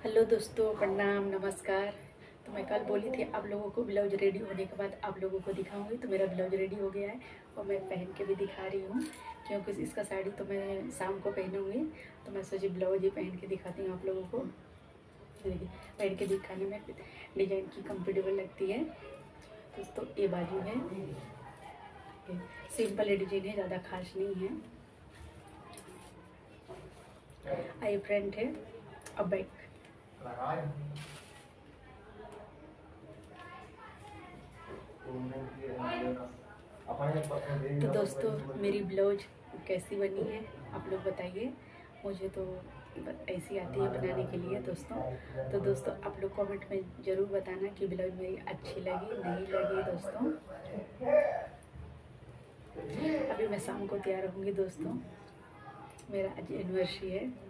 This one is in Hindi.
हेलो दोस्तों, प्रणाम, नमस्कार। तो मैं कल बोली थी आप लोगों को ब्लाउज रेडी होने के बाद आप लोगों को दिखाऊंगी। तो मेरा ब्लाउज रेडी हो गया है और मैं पहन के भी दिखा रही हूँ, क्योंकि इसका साड़ी तो मैं शाम को पहनूंगी। तो मैं सोची ब्लाउज ही पहन के दिखाती हूँ आप लोगों को। देखिए, पहन के दिखाने में डिजाइन की कंफर्टेबल लगती है। दोस्तों ये बाजू है, सिंपल डिजाइन है, ज़्यादा खास नहीं है। आई फ्रंट है और बैक। तो दोस्तों मेरी ब्लाउज कैसी बनी है आप लोग बताइए। मुझे तो ऐसी आती है बनाने के लिए दोस्तों। तो दोस्तों आप लोग कमेंट में ज़रूर बताना कि ब्लाउज मेरी अच्छी लगी नहीं लगी दोस्तों। अभी मैं शाम को तैयार होंगी दोस्तों, मेरा आज एनिवर्सरी है।